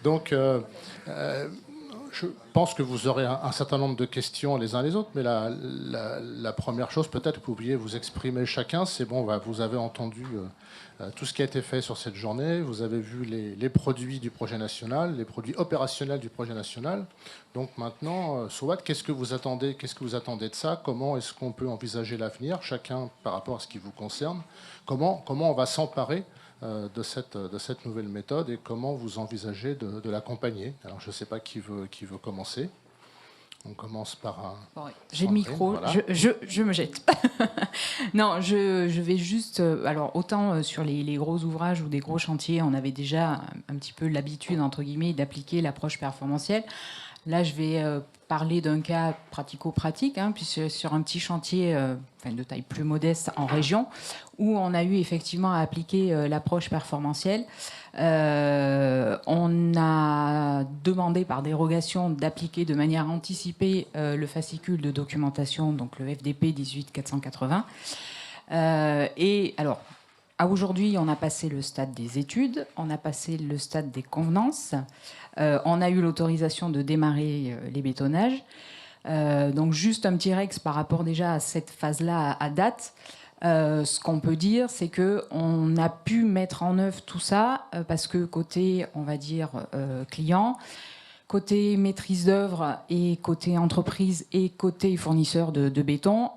Donc, je pense que vous aurez un certain nombre de questions les uns les autres, mais la première chose, peut-être que vous pouviez vous exprimer chacun, c'est bon, vous avez entendu tout ce qui a été fait sur cette journée, vous avez vu les produits du projet national, les produits opérationnels du projet national. Donc maintenant, Souad, qu'est-ce que vous attendez de ça? Comment est-ce qu'on peut envisager l'avenir, chacun par rapport à ce qui vous concerne? Comment on va s'emparer de cette nouvelle méthode et comment vous envisagez de l'accompagner? Alors, je ne sais pas qui veut commencer. On commence par un... Bon, j'ai le micro, voilà. je me jette. Non, je vais juste... alors, autant sur les gros ouvrages ou des gros chantiers, on avait déjà un petit peu l'habitude, entre guillemets, d'appliquer l'approche performantielle. Là, je vais parler d'un cas pratico-pratique, puisque sur un petit chantier de taille plus modeste en région, où on a eu effectivement à appliquer l'approche performantielle. On a demandé par dérogation d'appliquer de manière anticipée le fascicule de documentation, donc le FDP 18480. Et alors, à aujourd'hui, on a passé le stade des études, on a passé le stade des convenances, on a eu l'autorisation de démarrer les bétonnages. Donc juste un petit rex par rapport déjà à cette phase-là à date. Ce qu'on peut dire, c'est qu'on a pu mettre en œuvre tout ça parce que côté, on va dire, client, côté maîtrise d'œuvre et côté entreprise et côté fournisseur de béton,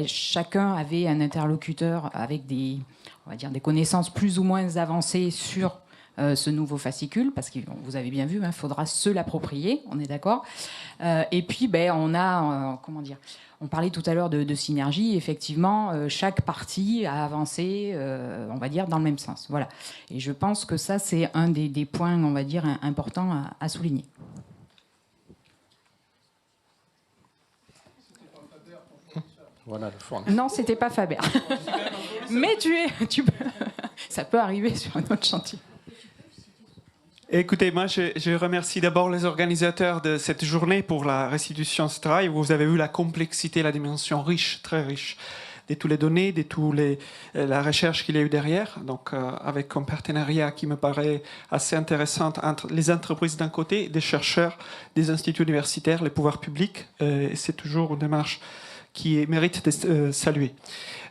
chacun avait un interlocuteur avec on va dire, des connaissances plus ou moins avancées sur ce nouveau fascicule, parce que vous avez bien vu, il faudra se l'approprier, on est d'accord. Et puis, on a, comment dire, on parlait tout à l'heure de synergie. Effectivement, chaque partie a avancé, on va dire, dans le même sens. Voilà. Et je pense que ça, c'est un des points, on va dire, importants à souligner. Voilà, le fournisseur. Non, c'était pas Faber. Mais ça peut arriver sur un autre chantier. Écoutez, moi, je remercie d'abord les organisateurs de cette journée pour la restitution de ce travail. Vous avez vu la complexité, la dimension riche, très riche, de toutes les données, de la recherche qu'il y a eu derrière. Donc, avec un partenariat qui me paraît assez intéressant entre les entreprises d'un côté, des chercheurs, des instituts universitaires, les pouvoirs publics. C'est toujours une démarche qui mérite d'être saluée.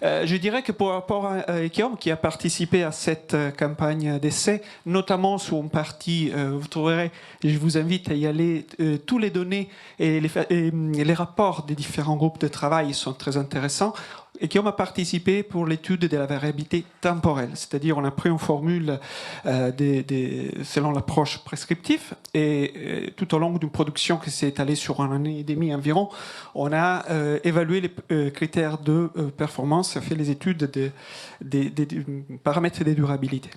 Je dirais que par rapport à Guillaume, qui a participé à cette campagne d'essai, notamment sur une partie, vous trouverez, je vous invite à y aller, tous les données et les rapports des différents groupes de travail sont très intéressants. Et Guillaume a participé pour l'étude de la variabilité temporelle, c'est-à-dire on a pris une formule selon l'approche prescriptive et tout au long d'une production qui s'est étalée sur un an et demi environ, on a évalué les critères de performance, a fait les études des paramètres de durabilité.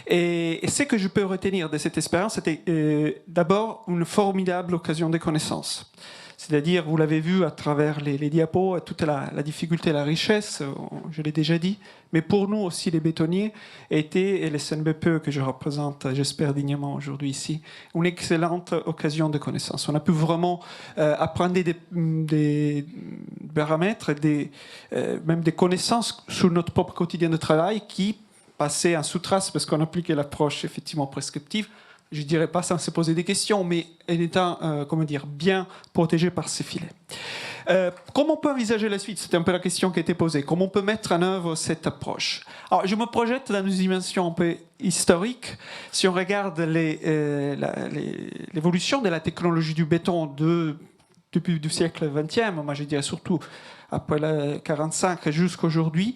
Et ce que je peux retenir de cette expérience, c'était d'abord une formidable occasion de connaissances. C'est-à-dire, vous l'avez vu à travers les diapos, toute la difficulté, la richesse, je l'ai déjà dit, mais pour nous aussi, les bétonniers, et les SNBPE que je représente, j'espère dignement aujourd'hui ici, une excellente occasion de connaissance. On a pu vraiment apprendre des paramètres, même des connaissances sur notre propre quotidien de travail qui passaient en sous-trace parce qu'on appliquait l'approche effectivement prescriptive. Je ne dirais pas sans se poser des questions, mais en étant, bien protégé par ces filets. Comment on peut envisager la suite? C'était un peu la question qui a été posée. Comment on peut mettre en œuvre cette approche? Alors, je me projette dans une dimension un peu historique. Si on regarde l'évolution de la technologie du béton depuis le siècle XXe, moi je dirais surtout après le 1945 jusqu'à aujourd'hui,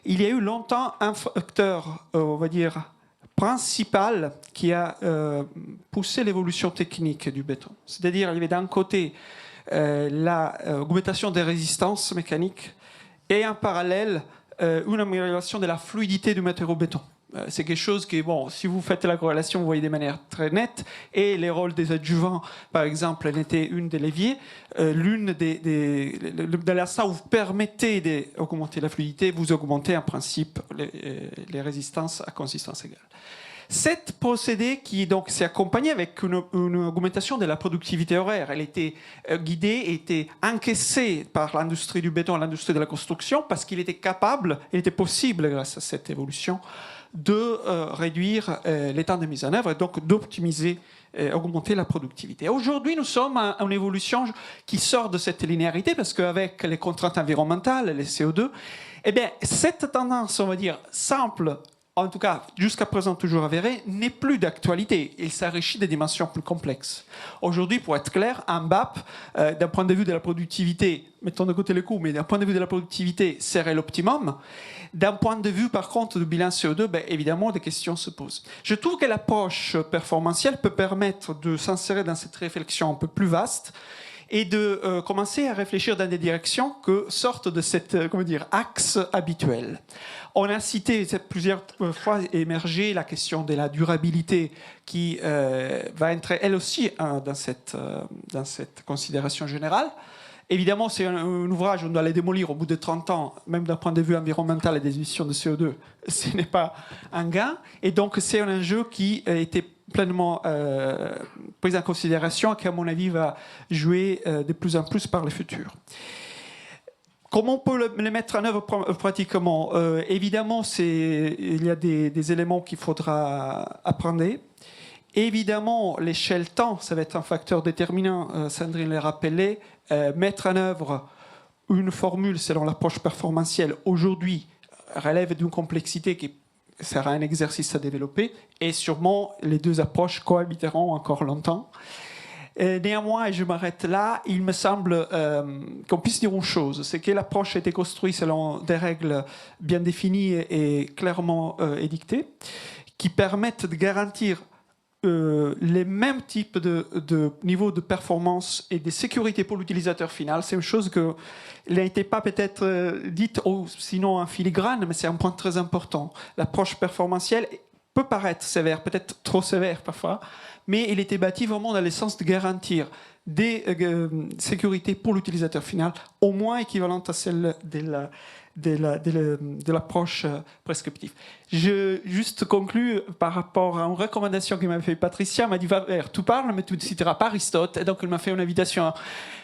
il y a eu longtemps un facteur, on va dire, principal qui a poussé l'évolution technique du béton. C'est-à-dire, il y avait d'un côté l'augmentation des résistances mécaniques et en parallèle une amélioration de la fluidité du matériau béton. C'est quelque chose qui, bon, si vous faites la corrélation, vous voyez de manière très nette. Et les rôles des adjuvants, par exemple, en était une des leviers. De l'instant où vous permettez d'augmenter la fluidité, vous augmentez en principe les résistances à consistance égale. Cet procédé qui donc s'est accompagné avec une augmentation de la productivité horaire, elle était guidée, était encaissée par l'industrie du béton, l'industrie de la construction, parce qu'il était capable, il était possible grâce à cette évolution, de réduire les temps de mise en œuvre et donc d'optimiser, augmenter la productivité. Aujourd'hui, nous sommes à une évolution qui sort de cette linéarité parce qu'avec les contraintes environnementales, les CO2, eh bien, cette tendance, on va dire, simple, en tout cas jusqu'à présent toujours avérée, n'est plus d'actualité. Il s'enrichit des dimensions plus complexes. Aujourd'hui, pour être clair, un BAP, d'un point de vue de la productivité, mettons de côté les coûts, mais d'un point de vue de la productivité, serait l'optimum. D'un point de vue, par contre, du bilan CO2, ben, évidemment, des questions se posent. Je trouve que l'approche performantielle peut permettre de s'insérer dans cette réflexion un peu plus vaste et de commencer à réfléchir dans des directions que sortent de cette axe habituel. On a cité plusieurs fois émergé la question de la durabilité qui va entrer elle aussi dans cette considération générale. Évidemment, c'est un ouvrage, on doit les démolir au bout de 30 ans, même d'un point de vue environnemental et des émissions de CO2, ce n'est pas un gain. Et donc, c'est un enjeu qui a été pleinement pris en considération et qui, à mon avis, va jouer de plus en plus par le futur. Comment on peut le mettre en œuvre pratiquement? Évidemment, il y a des éléments qu'il faudra apprendre. Évidemment, l'échelle temps, ça va être un facteur déterminant, Sandrine l'a rappelé. Mettre en œuvre une formule selon l'approche performantielle, aujourd'hui, relève d'une complexité qui sera un exercice à développer, et sûrement les deux approches cohabiteront encore longtemps. Néanmoins, et je m'arrête là, il me semble qu'on puisse dire une chose, c'est que l'approche a été construite selon des règles bien définies et clairement édictées, qui permettent de garantir les mêmes types de niveaux de performance et de sécurité pour l'utilisateur final. C'est une chose qui n'était pas peut-être dite, sinon en filigrane, mais c'est un point très important. L'approche performantielle peut paraître sévère, peut-être trop sévère parfois, mais il était bâti vraiment dans le sens de garantir des sécurités pour l'utilisateur final, au moins équivalentes à celles de l'approche prescriptive. Je juste conclue par rapport à une recommandation que m'a fait Patricia. Elle m'a dit, tu parles, mais tu ne citeras pas Aristote. Et donc, elle m'a fait une invitation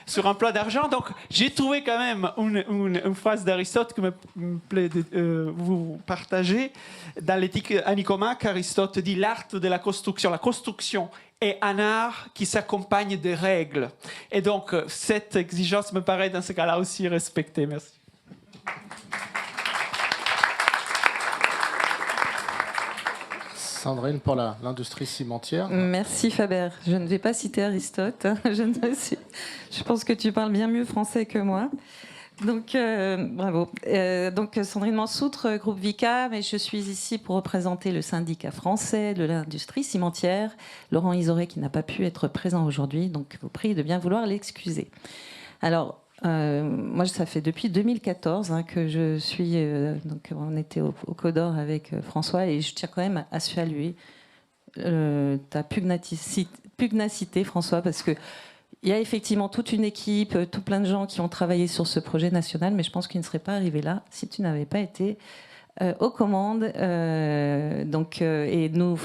sur un plat d'argent. Donc, j'ai trouvé quand même une phrase d'Aristote que me plaît de vous partager. Dans l'éthique à Nicomaque, Aristote dit l'art de la construction. La construction est un art qui s'accompagne des règles. Et donc, cette exigence me paraît dans ce cas-là aussi respectée. Merci. Sandrine, pour l'industrie cimentière. Merci Faber. Je ne vais pas citer Aristote. Je pense que tu parles bien mieux français que moi. Donc, bravo. Donc, Sandrine Mansoutre, groupe Vicat, mais je suis ici pour représenter le syndicat français de l'industrie cimentière, Laurent Isoré, qui n'a pas pu être présent aujourd'hui, donc je vous prie de bien vouloir l'excuser. Alors, moi, ça fait depuis 2014 que je suis. Donc, on était au Codor avec François, et je tiens quand même à saluer ta pugnacité, François, parce que il y a effectivement toute une équipe, tout plein de gens qui ont travaillé sur ce projet national, mais je pense qu'ils ne seraient pas arrivés là si tu n'avais pas été aux commandes. Et nous,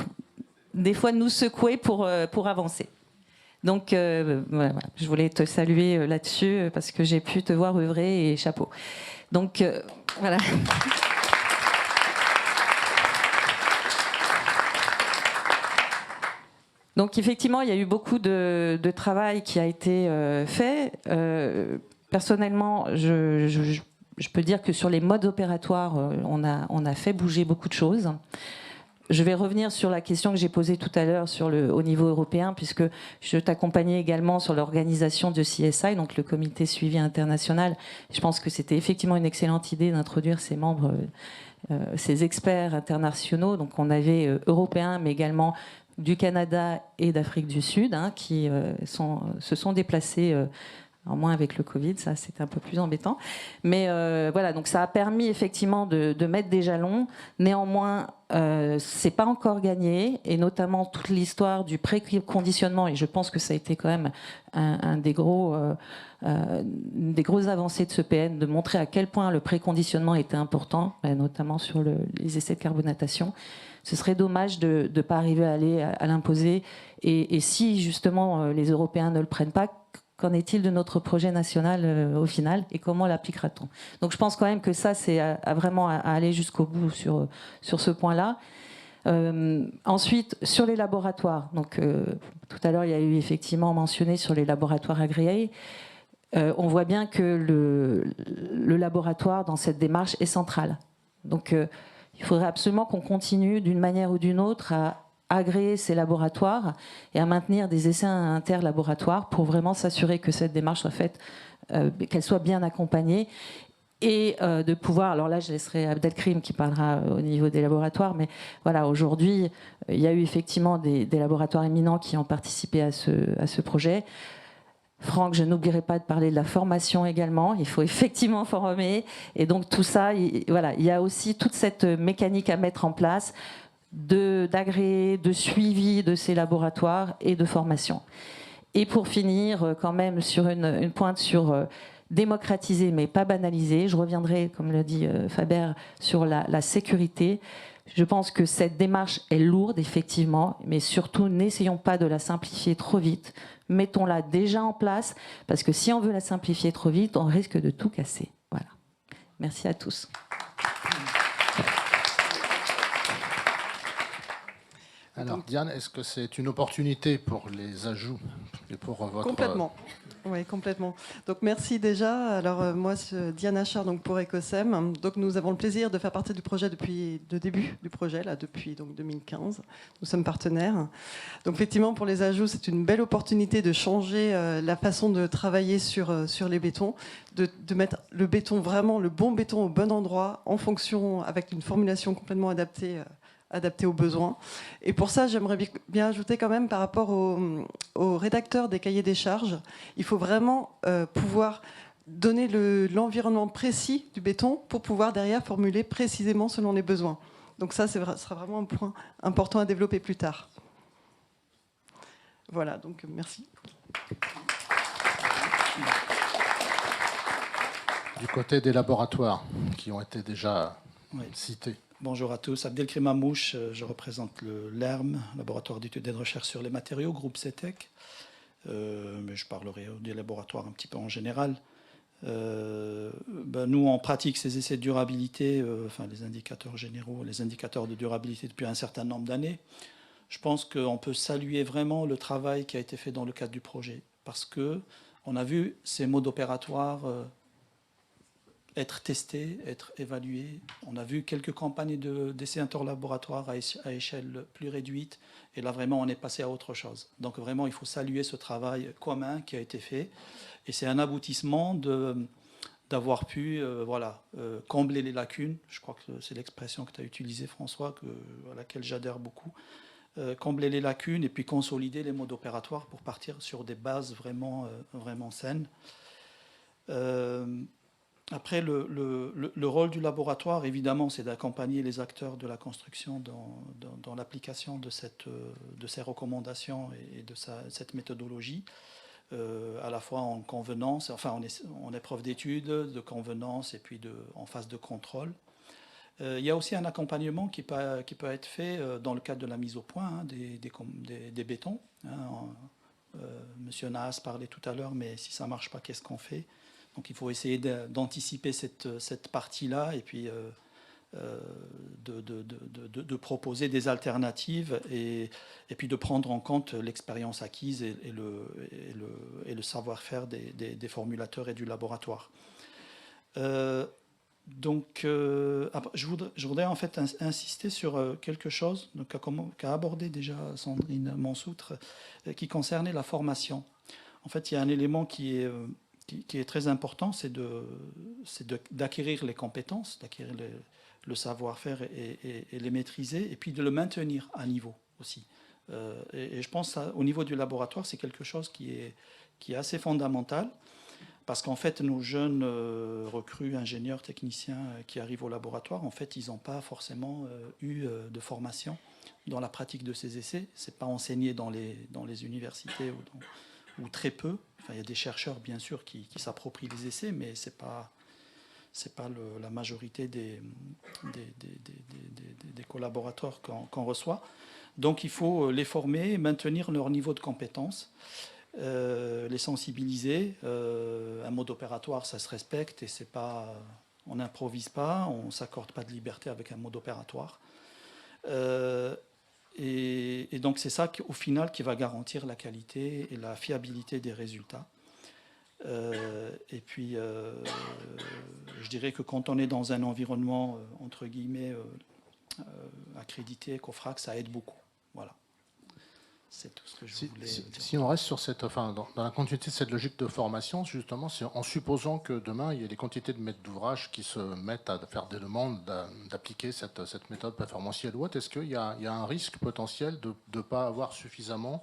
des fois, nous secouer pour avancer. Donc, voilà, je voulais te saluer là-dessus parce que j'ai pu te voir œuvrer et chapeau. Donc, voilà. Donc, effectivement, il y a eu beaucoup de travail qui a été fait. Personnellement, je peux dire que sur les modes opératoires, on a fait bouger beaucoup de choses. Je vais revenir sur la question que j'ai posée tout à l'heure au niveau européen, puisque je t'accompagnais également sur l'organisation de CSI, donc le comité suivi international. Je pense que c'était effectivement une excellente idée d'introduire ces membres, ces experts internationaux. Donc on avait européens, mais également du Canada et d'Afrique du Sud, qui se sont déplacés. En moins avec le Covid, ça c'était un peu plus embêtant. Mais voilà, donc ça a permis effectivement de mettre des jalons. Néanmoins, c'est pas encore gagné, et notamment toute l'histoire du préconditionnement, et je pense que ça a été quand même un des grosses avancées de ce PN, de montrer à quel point le préconditionnement était important, notamment sur les essais de carbonatation. Ce serait dommage de ne pas arriver à l'imposer, et si justement les Européens ne le prennent pas, qu'en est-il de notre projet national au final et comment l'appliquera-t-on? Donc je pense quand même que ça, c'est vraiment à aller jusqu'au bout sur ce point-là. Ensuite, sur les laboratoires, donc tout à l'heure il y a eu effectivement mentionné sur les laboratoires agréés, on voit bien que le laboratoire dans cette démarche est central. Donc il faudrait absolument qu'on continue d'une manière ou d'une autre à agréer ces laboratoires et à maintenir des essais interlaboratoires pour vraiment s'assurer que cette démarche soit faite, qu'elle soit bien accompagnée. Et de pouvoir, alors là je laisserai Abdelkrim qui parlera au niveau des laboratoires, mais voilà, aujourd'hui il y a eu effectivement des laboratoires éminents qui ont participé à ce projet. Franck, je n'oublierai pas de parler de la formation également, il faut effectivement former, et donc tout ça, voilà, il y a aussi toute cette mécanique à mettre en place d'agréer, de suivi de ces laboratoires et de formation. Et pour finir, quand même sur une pointe sur démocratiser mais pas banaliser. Je reviendrai, comme le dit Faber, sur la sécurité. Je pense que cette démarche est lourde, effectivement, mais surtout, n'essayons pas de la simplifier trop vite. Mettons-la déjà en place, parce que si on veut la simplifier trop vite, on risque de tout casser. Voilà. Merci à tous. Alors, Diane, est-ce que c'est une opportunité pour les ajouts et pour votre... Complètement. Oui, complètement. Donc merci déjà. Alors moi, c'est Diane Achard, donc pour Ecosem. Donc nous avons le plaisir de faire partie du projet depuis le début du projet, là, depuis donc 2015. Nous sommes partenaires. Donc effectivement, pour les ajouts, c'est une belle opportunité de changer la façon de travailler sur les bétons, de mettre le béton, vraiment le bon béton au bon endroit, en fonction, avec une formulation complètement adaptée aux besoins. Et pour ça, j'aimerais bien ajouter quand même par rapport aux rédacteurs des cahiers des charges, il faut vraiment pouvoir donner l'environnement précis du béton pour pouvoir derrière formuler précisément selon les besoins. Donc ça, ce sera vraiment un point important à développer plus tard. Voilà, donc merci. Du côté des laboratoires qui ont été déjà cités. Bonjour à tous, Abdelkrim Amouche, je représente le LERM, Laboratoire d'études et de recherche sur les matériaux, groupe CETEC. Mais je parlerai des laboratoires un petit peu en général. Nous, on pratique ces essais de durabilité, enfin les indicateurs généraux, les indicateurs de durabilité depuis un certain nombre d'années. Je pense qu'on peut saluer vraiment le travail qui a été fait dans le cadre du projet, parce qu'on a vu ces modes opératoires être testés, être évalués. On a vu quelques campagnes d'essais interlaboratoires à échelle plus réduite. Et là, vraiment, on est passé à autre chose. Donc, vraiment, il faut saluer ce travail commun qui a été fait. Et c'est un aboutissement d'avoir pu combler les lacunes. Je crois que c'est l'expression que tu as utilisée, François, à laquelle j'adhère beaucoup. Combler les lacunes et puis consolider les modes opératoires pour partir sur des bases vraiment saines. Après, le rôle du laboratoire, évidemment, c'est d'accompagner les acteurs de la construction dans l'application de ces recommandations et de cette méthodologie, à la fois en convenance, enfin en épreuve d'étude, de convenance et puis en phase de contrôle. Il y a aussi un accompagnement qui peut être fait dans le cadre de la mise au point des bétons. Monsieur Naas parlait tout à l'heure, mais si ça ne marche pas, qu'est-ce qu'on fait ? Donc il faut essayer d'anticiper cette partie-là et puis de proposer des alternatives et puis de prendre en compte l'expérience acquise et le savoir-faire des formulateurs et du laboratoire. Je voudrais en fait insister sur quelque chose qu'a abordé déjà Sandrine Mansoutre, qui concernait la formation. En fait, il y a un élément qui est très important, c'est d'acquérir les compétences, d'acquérir le savoir-faire et les maîtriser, et puis de le maintenir à niveau aussi. Et je pense qu'au niveau du laboratoire, c'est quelque chose qui est assez fondamental, parce qu'en fait, nos jeunes recrues, ingénieurs, techniciens qui arrivent au laboratoire, en fait, ils n'ont pas forcément eu de formation dans la pratique de ces essais. Ce n'est pas enseigné dans les universités ou très peu. Enfin, il y a des chercheurs, bien sûr, qui s'approprient les essais, mais ce n'est pas la majorité des collaborateurs qu'on reçoit. Donc, il faut les former, maintenir leur niveau de compétence. les sensibiliser. Un mode opératoire, ça se respecte et c'est pas, on n'improvise pas, on ne s'accorde pas de liberté avec un mode opératoire. Et donc c'est ça au final qui va garantir la qualité et la fiabilité des résultats. Et puis je dirais que quand on est dans un environnement entre guillemets accrédité, COFRAC, ça aide beaucoup. Voilà. C'est tout ce que je voulais dire. Si on reste sur cette, enfin, dans la continuité de cette logique de formation, justement, c'est en supposant que demain, il y ait des quantités de maîtres d'ouvrage qui se mettent à faire des demandes d'appliquer cette méthode performantielle ou autre, est-ce qu'il y a un risque potentiel de ne pas avoir suffisamment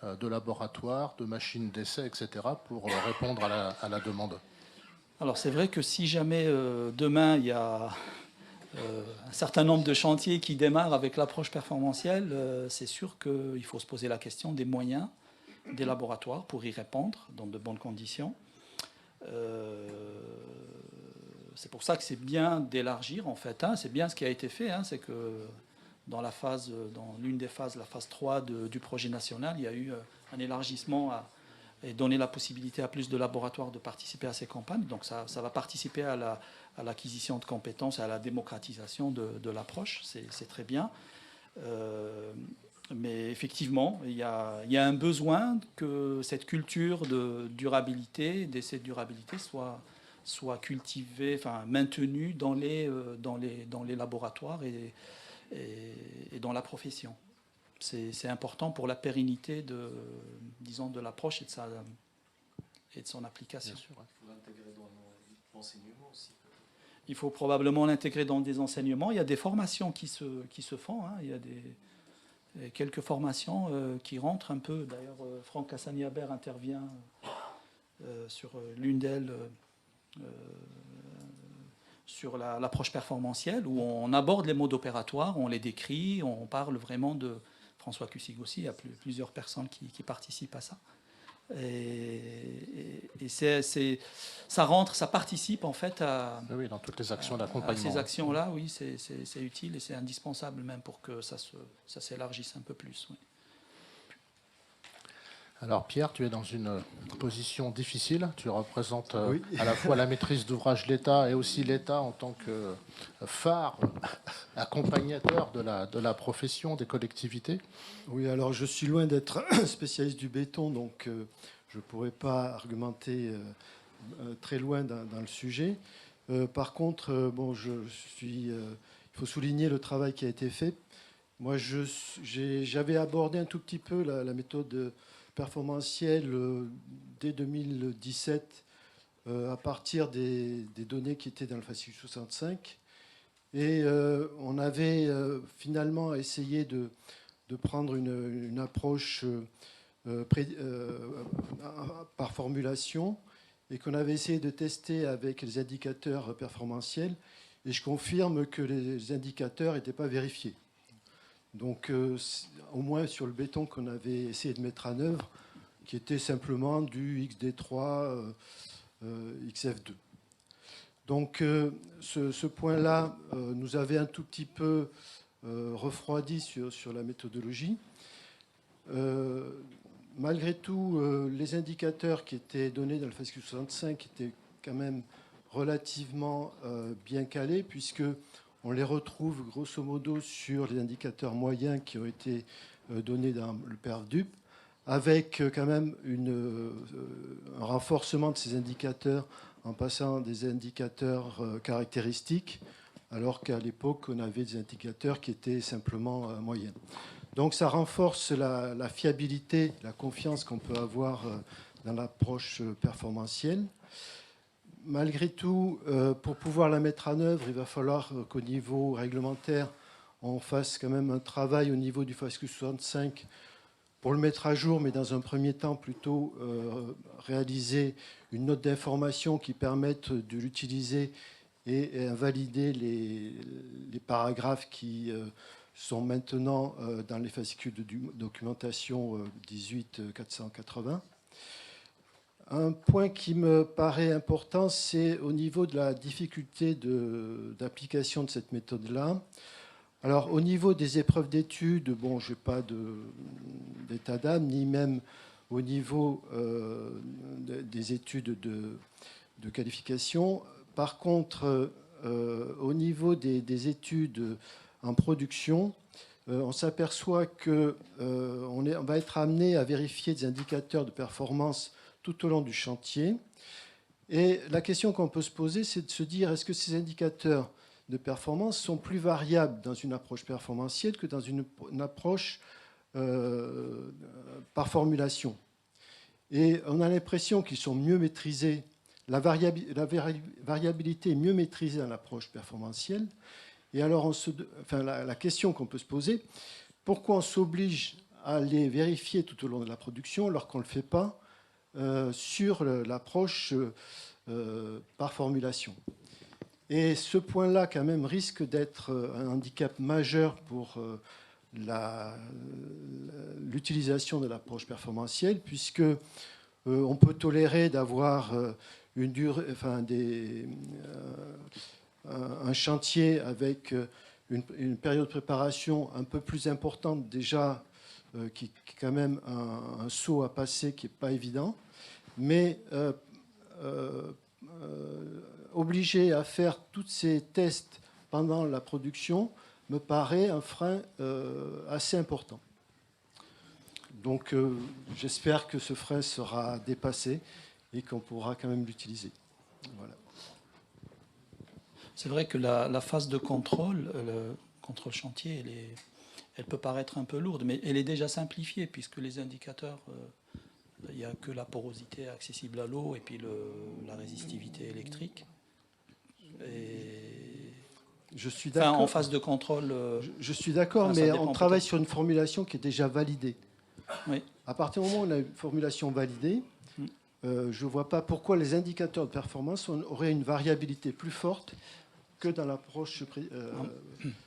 de laboratoires, de machines d'essai, etc., pour répondre à la demande? Alors c'est vrai que si jamais demain, il y a un certain nombre de chantiers qui démarrent avec l'approche performantielle, c'est sûr qu'il faut se poser la question des moyens des laboratoires pour y répondre dans de bonnes conditions. C'est pour ça que c'est bien d'élargir en fait. C'est bien ce qui a été fait. C'est que dans l'une des phases, la phase 3 du projet national, il y a eu un élargissement et donner la possibilité à plus de laboratoires de participer à ces campagnes. Donc ça va participer à l'acquisition de compétences et à la démocratisation de l'approche. C'est très bien. Mais effectivement, il y a un besoin que cette culture de durabilité, d'essai de durabilité soit cultivée, enfin maintenue dans les laboratoires et dans la profession. C'est important pour la pérennité de l'approche et de son application. Bien sûr, ouais. Il faut l'intégrer dans l'enseignement aussi. Il faut probablement l'intégrer dans des enseignements. Il y a des formations qui se font. Il y a quelques formations qui rentrent un peu. D'ailleurs, Franck Cassani-Habert intervient sur l'une d'elles, sur l'approche performantielle, où on aborde les modes opératoires, on les décrit, on parle vraiment de François Cussig aussi. Il y a plusieurs personnes qui participent à ça. Et ça rentre, ça participe en fait à... Oui, dans toutes les actions d'accompagnement. Ces actions-là, oui, c'est utile et c'est indispensable même pour que ça s'élargisse un peu plus. Oui. Alors Pierre, tu es dans une position difficile. Tu représentes Oui. à la fois la maîtrise d'ouvrage de l'État et aussi l'État en tant que phare, accompagnateur de la profession, des collectivités. Oui, alors je suis loin d'être spécialiste du béton, donc je ne pourrais pas argumenter très loin dans le sujet. Par contre, il faut souligner le travail qui a été fait. Moi, j'avais abordé un tout petit peu la méthode performantielle dès 2017 à partir des données qui étaient dans le fascicule 65. Et on avait finalement essayé de prendre une approche par formulation et qu'on avait essayé de tester avec les indicateurs performantiels. Et je confirme que les indicateurs n'étaient pas vérifiés. Donc, au moins sur le béton qu'on avait essayé de mettre en œuvre, qui était simplement du XD3, XF2. Donc, ce point-là nous avait un tout petit peu refroidi sur la méthodologie. Malgré tout, les indicateurs qui étaient donnés dans le fascicule 65 étaient quand même relativement bien calés, puisque on les retrouve grosso modo sur les indicateurs moyens qui ont été donnés dans le PERF-DUP, avec quand même un renforcement de ces indicateurs en passant des indicateurs caractéristiques, alors qu'à l'époque, on avait des indicateurs qui étaient simplement moyens. Donc ça renforce la fiabilité, la confiance qu'on peut avoir dans l'approche performantielle. Malgré tout, pour pouvoir la mettre en œuvre, il va falloir qu'au niveau réglementaire, on fasse quand même un travail au niveau du fascicule 65 pour le mettre à jour, mais dans un premier temps, plutôt réaliser une note d'information qui permette de l'utiliser et invalider les paragraphes qui sont maintenant dans les fascicules de documentation 18480. Un point qui me paraît important, c'est au niveau de la difficulté d'application de cette méthode-là. Alors, au niveau des épreuves d'études, je n'ai pas d'état d'âme, ni même au niveau des études de qualification. Par contre, au niveau des études en production, on s'aperçoit qu'on va être amené à vérifier des indicateurs de performance tout au long du chantier. Et la question qu'on peut se poser, c'est de se dire, est-ce que ces indicateurs de performance sont plus variables dans une approche performantielle que dans une approche par formulation? Et on a l'impression qu'ils sont mieux maîtrisés, la variabilité est mieux maîtrisée dans l'approche performantielle. Et alors, la question qu'on peut se poser, pourquoi on s'oblige à les vérifier tout au long de la production alors qu'on ne le fait pas sur l'approche par formulation? Et ce point-là, quand même, risque d'être un handicap majeur pour l'utilisation de l'approche performantielle, puisque on peut tolérer d'avoir une durée, un chantier avec une période de préparation un peu plus importante déjà, qui est quand même un saut à passer qui n'est pas évident, mais obligé à faire tous ces tests pendant la production me paraît un frein assez important. Donc j'espère que ce frein sera dépassé et qu'on pourra quand même l'utiliser. Voilà. C'est vrai que la phase de contrôle, le contrôle chantier, elle peut paraître un peu lourde, mais elle est déjà simplifiée puisque les indicateurs, il n'y a que la porosité accessible à l'eau et puis la résistivité électrique. Et je suis d'accord. En phase de contrôle. Je suis d'accord, mais on travaille sur une formulation qui est déjà validée. Oui. À partir du moment où on a une formulation validée, je ne vois pas pourquoi les indicateurs de performance auraient une variabilité plus forte que dans l'approche.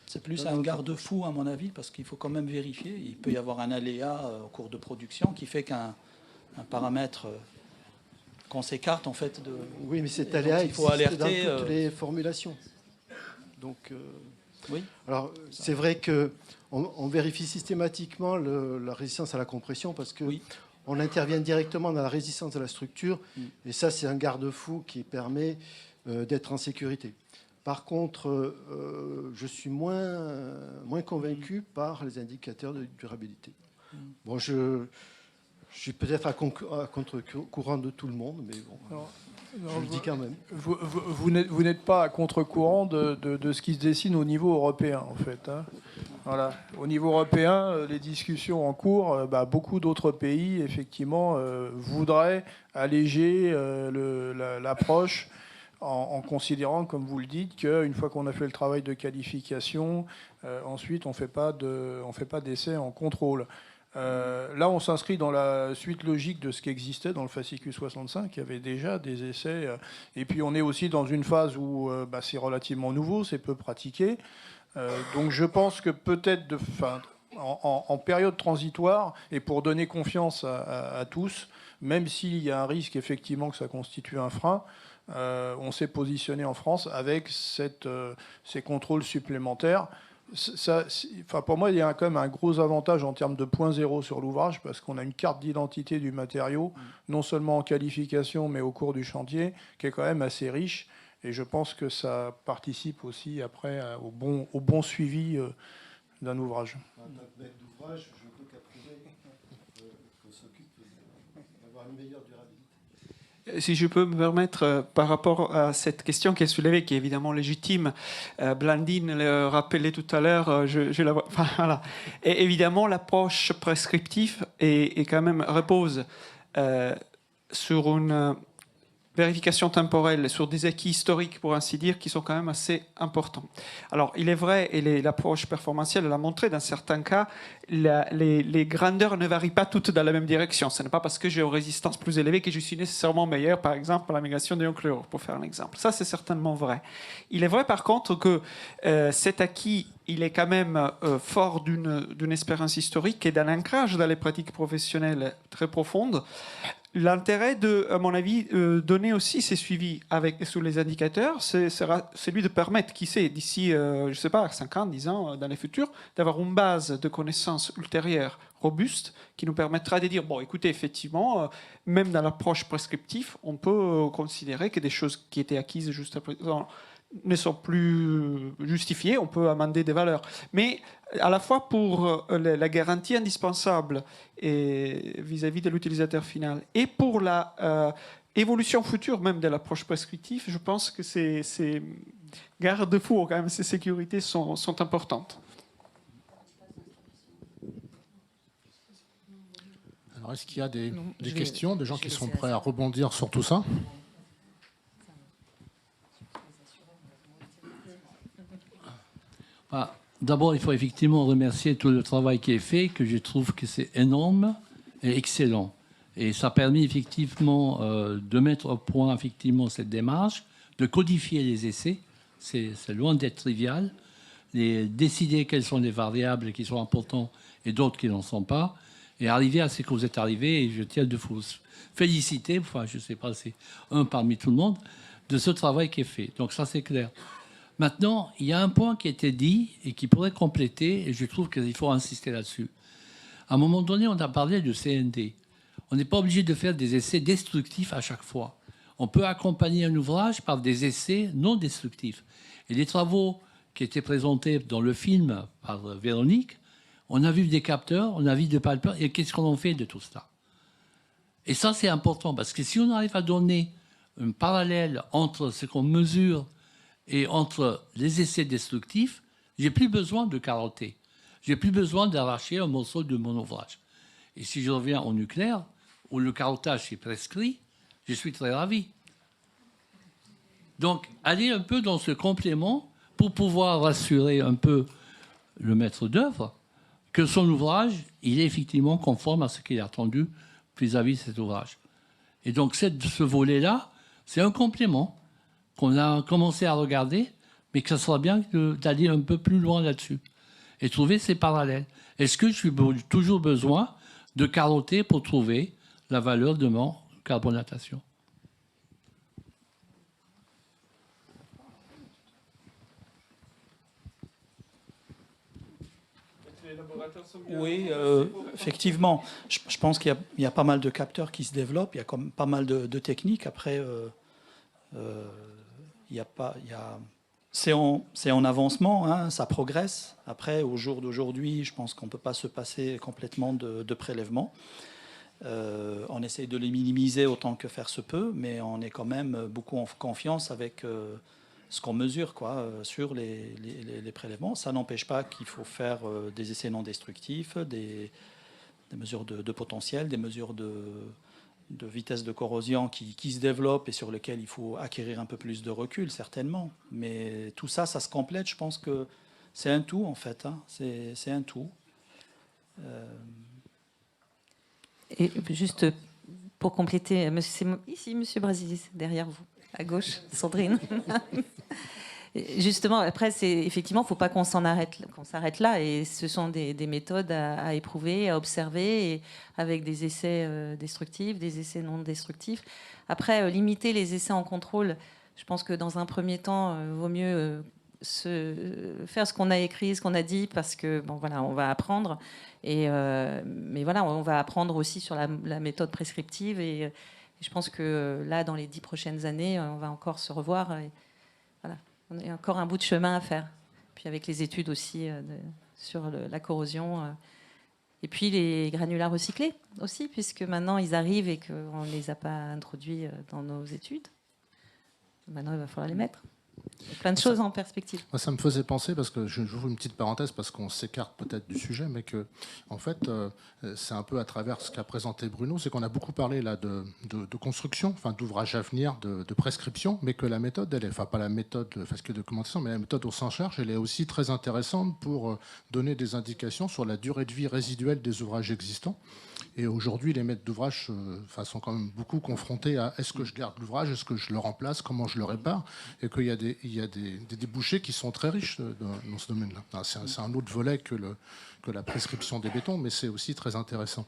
C'est plus un garde-fou, à mon avis, parce qu'il faut quand même vérifier. Il peut y avoir un aléa au cours de production qui fait qu'un paramètre qu'on s'écarte en fait de. Oui, mais cet aléa, il faut alerter dans toutes les formulations. Donc, oui. Alors, c'est vrai que on vérifie systématiquement la résistance à la compression parce que on intervient directement dans la résistance de la structure, et ça, c'est un garde-fou qui permet d'être en sécurité. Par contre, je suis moins convaincu par les indicateurs de durabilité. Bon, je suis peut-être à contre-courant de tout le monde, mais bon, je le dis quand même. Vous n'êtes pas à contre-courant de ce qui se dessine au niveau européen, en fait. Hein. Voilà. Au niveau européen, les discussions en cours, beaucoup d'autres pays, effectivement, voudraient alléger l'approche en considérant, comme vous le dites, qu'une fois qu'on a fait le travail de qualification, ensuite, on ne fait pas d'essai en contrôle. Là, on s'inscrit dans la suite logique de ce qui existait dans le fascicule 65. Il y avait déjà des essais. Et puis, on est aussi dans une phase où c'est relativement nouveau, c'est peu pratiqué. Donc, je pense que peut-être en période transitoire, et pour donner confiance à tous, même s'il y a un risque, effectivement, que ça constitue un frein, on s'est positionné en France avec ces contrôles supplémentaires. Pour moi, il y a quand même un gros avantage en termes de point zéro sur l'ouvrage parce qu'on a une carte d'identité du matériau, non seulement en qualification, mais au cours du chantier, qui est quand même assez riche. Et je pense que ça participe aussi après au bon suivi d'un ouvrage. En tant que maître d'ouvrage, je ne peux qu'approuver qu'on s'occupe d'avoir une meilleure durabilité. Si je peux me permettre, par rapport à cette question qui est soulevée, qui est évidemment légitime, Blandine le rappelait tout à l'heure, je la vois. Enfin, voilà. Et évidemment, l'approche prescriptive est quand même repose sur une vérification temporelle, sur des acquis historiques, pour ainsi dire, qui sont quand même assez importants. Alors, il est vrai, et l'approche performantielle l'a montré, dans certains cas, les grandeurs ne varient pas toutes dans la même direction. Ce n'est pas parce que j'ai une résistance plus élevée que je suis nécessairement meilleur, par exemple, à la migration d'ion chlorure, pour faire un exemple. Ça, c'est certainement vrai. Il est vrai, par contre, que cet acquis, il est quand même fort d'une expérience historique et d'un ancrage dans les pratiques professionnelles très profondes. l'intérêt de, à mon avis, donner aussi ces suivis sur les indicateurs, sera celui de permettre, qui sait, d'ici, je ne sais pas, 5 ans, 10 ans, dans les futurs, d'avoir une base de connaissances ultérieures robuste qui nous permettra de dire, bon, écoutez, effectivement, même dans l'approche prescriptive, on peut considérer que des choses qui étaient acquises juste à présent ne sont plus justifiées, on peut amender des valeurs. Mais à la fois pour la garantie indispensable vis-à-vis de l'utilisateur final et pour la évolution future même de l'approche prescriptive, je pense que ces garde-fous, quand même, ces sécurités sont importantes. Alors, est-ce qu'il y a des questions, des gens qui sont prêts à rebondir sur tout ça ? D'abord, il faut effectivement remercier tout le travail qui est fait, que je trouve que c'est énorme et excellent. Et ça permet effectivement de mettre au point effectivement cette démarche, de codifier les essais. C'est loin d'être trivial. Décider quelles sont les variables qui sont importantes et d'autres qui n'en sont pas. Et arriver à ce que vous êtes arrivé, et je tiens de vous féliciter, enfin je ne sais pas, c'est un parmi tout le monde, de ce travail qui est fait. Donc ça c'est clair. Maintenant, il y a un point qui a été dit et qui pourrait compléter, et je trouve qu'il faut insister là-dessus. À un moment donné, on a parlé de CND. On n'est pas obligé de faire des essais destructifs à chaque fois. On peut accompagner un ouvrage par des essais non destructifs. Et les travaux qui étaient présentés dans le film par Véronique, on a vu des capteurs, on a vu des palpeurs, et qu'est-ce qu'on en fait de tout ça? Et ça, c'est important, parce que si on arrive à donner un parallèle entre ce qu'on mesure et entre les essais destructifs, j'ai plus besoin de carotter. J'ai plus besoin d'arracher un morceau de mon ouvrage. Et si je reviens au nucléaire, où le carottage est prescrit, je suis très ravi. Donc, aller un peu dans ce complément pour pouvoir rassurer un peu le maître d'œuvre que son ouvrage, il est effectivement conforme à ce qu'il a attendu vis-à-vis de cet ouvrage. Et donc, ce volet-là, c'est un complément qu'on a commencé à regarder, mais que ça sera bien d'aller un peu plus loin là-dessus et trouver ces parallèles. Est-ce que je suis toujours besoin de carotter pour trouver la valeur de mon carbonatation? Oui, effectivement. Je pense qu'il y a pas mal de capteurs qui se développent, il y a comme pas mal de techniques. Après, c'est en avancement, hein, ça progresse. Après, au jour d'aujourd'hui, je pense qu'on ne peut pas se passer complètement de prélèvements. On essaye de les minimiser autant que faire se peut, mais on est quand même beaucoup en confiance avec ce qu'on mesure sur les prélèvements. Ça n'empêche pas qu'il faut faire des essais non destructifs, des mesures de potentiel, des mesures de vitesse de corrosion qui se développent et sur lesquelles il faut acquérir un peu plus de recul, certainement. Mais tout ça, ça se complète. Je pense que c'est un tout, en fait. Hein. C'est un tout. Et juste pour compléter, c'est ici, Monsieur Brasilis, derrière vous, à gauche, Sandrine. Justement, après, effectivement, il ne faut pas qu'on s'arrête là. Et ce sont des méthodes à éprouver, à observer, et avec des essais destructifs, des essais non destructifs. Après, limiter les essais en contrôle, je pense que dans un premier temps, il vaut mieux faire ce qu'on a écrit, ce qu'on a dit, parce que bon, voilà, on va apprendre. Mais voilà, on va apprendre aussi sur la méthode prescriptive. Et je pense que là, dans les 10 prochaines années, on va encore se revoir. Et voilà. On a encore un bout de chemin à faire. Puis avec les études aussi sur la corrosion. Et puis les granulats recyclés aussi, puisque maintenant ils arrivent et qu'on ne les a pas introduits dans nos études. Maintenant, il va falloir les mettre. Il y a plein de choses en perspective. Moi, ça me faisait penser, parce que j'ouvre une petite parenthèse, parce qu'on s'écarte peut-être du sujet, mais que, en fait, c'est un peu à travers ce qu'a présenté Bruno, c'est qu'on a beaucoup parlé là de construction, enfin d'ouvrage à venir, de prescription, mais que la méthode, enfin pas la méthode parce que de documentation, mais la méthode au sens large, elle est aussi très intéressante pour donner des indications sur la durée de vie résiduelle des ouvrages existants. Et aujourd'hui, les maîtres d'ouvrage sont quand même beaucoup confrontés à est-ce que je garde l'ouvrage, est-ce que je le remplace, comment je le répare, et qu'il y a des débouchés qui sont très riches dans ce domaine-là. C'est un autre volet que la prescription des bétons, mais c'est aussi très intéressant.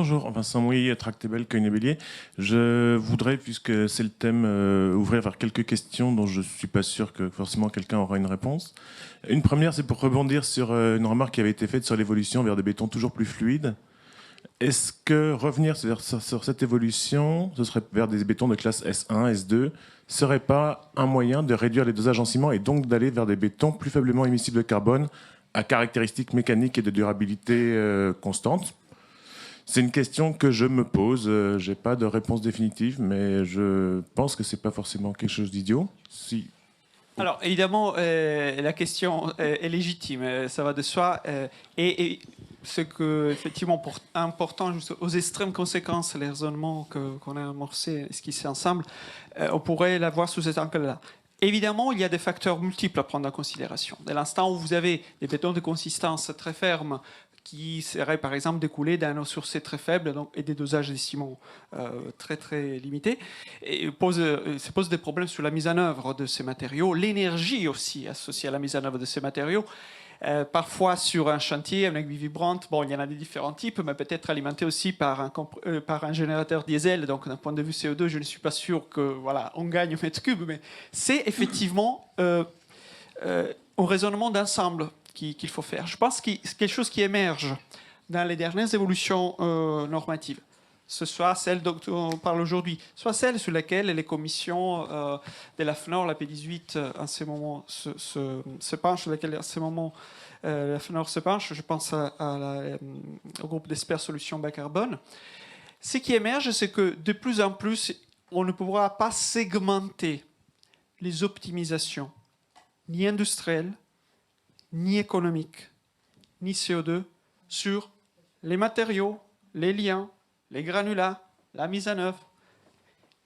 Bonjour, Vincent Mouy, Tractable, Cogne Bélier. Je voudrais, puisque c'est le thème, ouvrir vers quelques questions dont je ne suis pas sûr que forcément quelqu'un aura une réponse. Une première, c'est pour rebondir sur une remarque qui avait été faite sur l'évolution vers des bétons toujours plus fluides. Est-ce que revenir sur cette évolution, ce serait vers des bétons de classe S1, S2, serait pas un moyen de réduire les dosages en ciment et donc d'aller vers des bétons plus faiblement émissibles de carbone à caractéristiques mécaniques et de durabilité constantes? C'est une question que je me pose. Je n'ai pas de réponse définitive, mais je pense que ce n'est pas forcément quelque chose d'idiot. Si... Alors, évidemment, la question est légitime, ça va de soi. Et ce que, effectivement, important, juste aux extrêmes conséquences, les raisonnements qu'on a amorcés, esquissés ensemble, on pourrait la voir sous cet angle-là. Évidemment, il y a des facteurs multiples à prendre en considération. Dès l'instant où vous avez des bétons de consistance très ferme, qui seraient par exemple découlés d'un eau-sourcée très faible et des dosages d'estimants très très limités, et ça pose des problèmes sur la mise en œuvre de ces matériaux, l'énergie aussi associée à la mise en œuvre de ces matériaux. Parfois sur un chantier avec vie vibrante, bon, il y en a des différents types, mais peut-être alimenté aussi par un générateur diesel. Donc d'un point de vue CO2, je ne suis pas sûr que voilà, on gagne au mètre cube, mais c'est effectivement un raisonnement d'ensemble qu'il faut faire. Je pense que c'est quelque chose qui émerge dans les dernières évolutions normatives, ce soit celle dont on parle aujourd'hui, soit celle sur laquelle les commissions de la FNOR, la P18, en ce moment se penchent, sur laquelle en ce moment la FNOR se penche. Je pense au groupe d'experts solutions bas carbone. Ce qui émerge, c'est que de plus en plus, on ne pourra pas segmenter les optimisations, ni industrielles, ni économiques, ni CO2, sur les matériaux, les liens, les granulats, la mise en œuvre.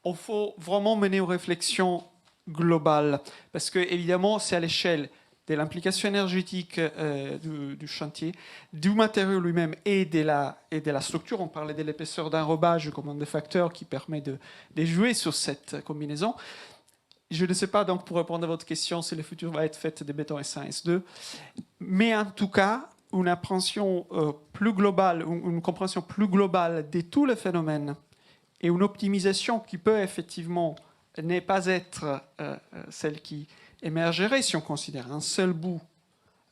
Il faut vraiment mener une réflexion globale, parce que évidemment, c'est à l'échelle de l'implication énergétique du chantier, du matériau lui-même et de la structure. On parlait de l'épaisseur d'enrobage comme un des facteurs qui permet de jouer sur cette combinaison. Je ne sais pas, donc, pour répondre à votre question, si le futur va être fait des bétons S1, S2. Mais en tout cas, une appréhension plus globale, une compréhension plus globale de tous les phénomènes et une optimisation qui peut effectivement ne pas être celle qui émergerait si on considère un seul bout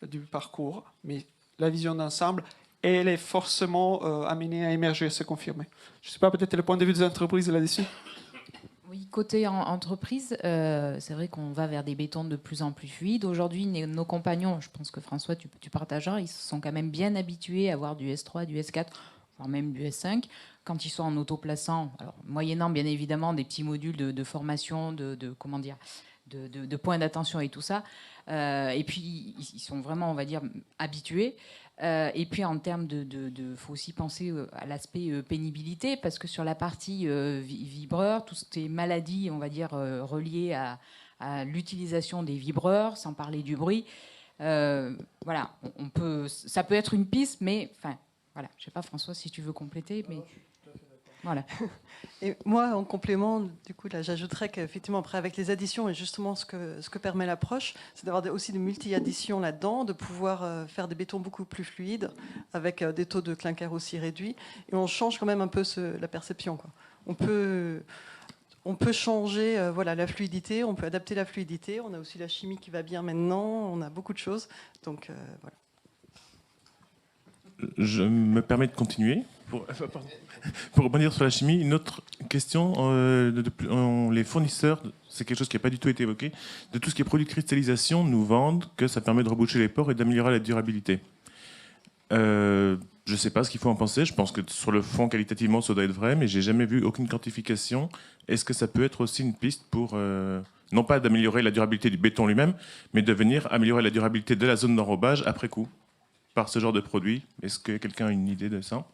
du parcours, mais la vision d'ensemble, elle est forcément amenée à émerger, à se confirmer. Je ne sais pas, peut-être le point de vue des entreprises là-dessus. Oui, côté entreprise, c'est vrai qu'on va vers des bétons de plus en plus fluides. Aujourd'hui, nos compagnons, je pense que François, tu partageras, ils se sont quand même bien habitués à avoir du S3, du S4, voire même du S5. Quand ils sont en autoplaçant, alors, moyennant bien évidemment des petits modules de formation, comment dire, de points d'attention et tout ça. Et puis, ils sont vraiment, on va dire, habitués. Et puis en termes faut aussi penser à l'aspect pénibilité, parce que sur la partie vibreur, toutes ces maladies, on va dire, reliées à l'utilisation des vibreurs, sans parler du bruit, voilà, ça peut être une piste, mais enfin, voilà, je sais pas, François, si tu veux compléter, mais voilà. Et moi, en complément, du coup, là, j'ajouterais qu'effectivement, après, avec les additions, et justement, ce que permet l'approche, c'est d'avoir aussi des multi-additions là-dedans, de pouvoir faire des bétons beaucoup plus fluides, avec des taux de clinker aussi réduits. Et on change quand même un peu la perception, quoi. On peut changer voilà, la fluidité, on peut adapter la fluidité. On a aussi la chimie qui va bien maintenant, on a beaucoup de choses. Donc, voilà. Je me permets de continuer. Pour rebondir sur la chimie, une autre question. Les fournisseurs, c'est quelque chose qui n'a pas du tout été évoqué, de tout ce qui est produit de cristallisation, nous vendent que ça permet de reboucher les pores et d'améliorer la durabilité. Je ne sais pas ce qu'il faut en penser. Je pense que sur le fond, qualitativement, ça doit être vrai, mais j'ai jamais vu aucune quantification. Est-ce que ça peut être aussi une piste pour, non pas d'améliorer la durabilité du béton lui-même, mais de venir améliorer la durabilité de la zone d'enrobage après coup, par ce genre de produit? Est-ce que quelqu'un a une idée de ça?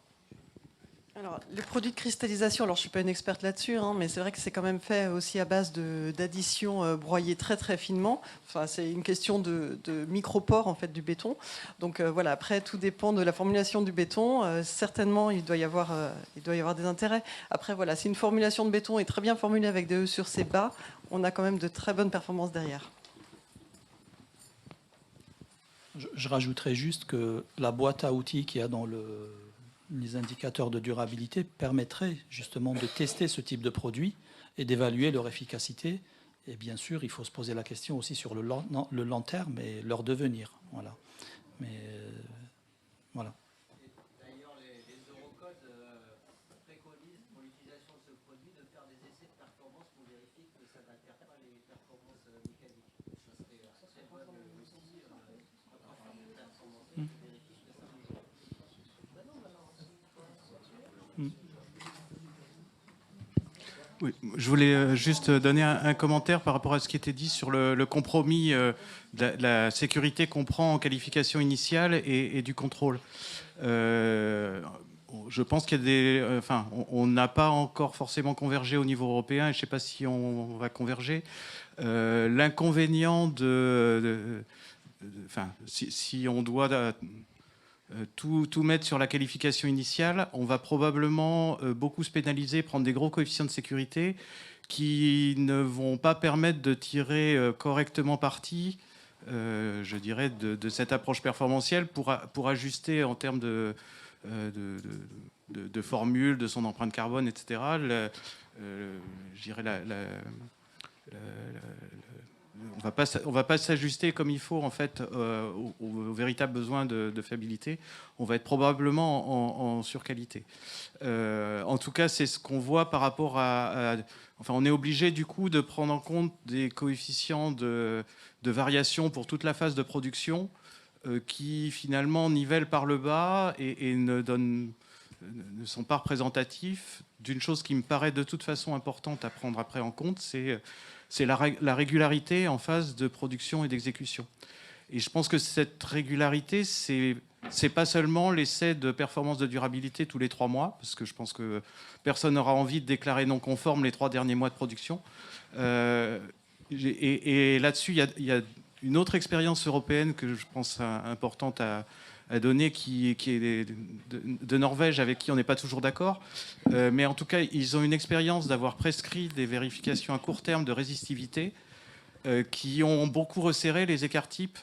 Alors, les produits de cristallisation, alors je ne suis pas une experte là-dessus, hein, mais c'est vrai que c'est quand même fait aussi à base d'additions broyées très très finement. Enfin, c'est une question de micropores en fait, du béton. Donc voilà, après, tout dépend de la formulation du béton. Certainement, il doit y avoir des intérêts. Après, voilà, si une formulation de béton est très bien formulée avec des E sur ses bas, on a quand même de très bonnes performances derrière. Je rajouterais juste que la boîte à outils qu'il y a dans les indicateurs de durabilité permettraient justement de tester ce type de produit et d'évaluer leur efficacité. Et bien sûr, il faut se poser la question aussi sur le long terme et leur devenir. Voilà. Mais voilà. D'ailleurs, les Eurocodes préconisent pour l'utilisation de ce produit de faire des essais de performance pour vérifier que ça n'altère pas les performances mécaniques. Ça serait assez bon aussi quand on va faire des performances, vérifier que ça marche. Oui, je voulais juste donner un commentaire par rapport à ce qui était dit sur le compromis de la sécurité qu'on prend en qualification initiale et du contrôle. Je pense qu'il y a des... Enfin, on n'a pas encore forcément convergé au niveau européen, et je ne sais pas si on va converger. L'inconvénient enfin, si on doit... tout mettre sur la qualification initiale, on va probablement beaucoup se pénaliser, prendre des gros coefficients de sécurité qui ne vont pas permettre de tirer correctement parti, je dirais, de cette approche performantielle pour ajuster en termes de formules, de son empreinte carbone, etc. Je dirais on va pas s'ajuster comme il faut en fait aux véritables besoins de fiabilité. On va être probablement en surqualité. En tout cas, c'est ce qu'on voit par rapport enfin, on est obligé du coup de prendre en compte des coefficients de variation pour toute la phase de production qui finalement nivellent par le bas et ne sont pas représentatifs d'une chose qui me paraît de toute façon importante à prendre après en compte, c'est la régularité en phase de production et d'exécution. Et je pense que cette régularité, c'est pas seulement l'essai de performance de durabilité tous les 3 mois, parce que je pense que personne n'aura envie de déclarer non conforme les 3 derniers mois de production. Et là-dessus, il y a une autre expérience européenne que je pense importante à donner, qui est de Norvège, avec qui on n'est pas toujours d'accord. Mais en tout cas, ils ont une expérience d'avoir prescrit des vérifications à court terme de résistivité qui ont beaucoup resserré les écarts types.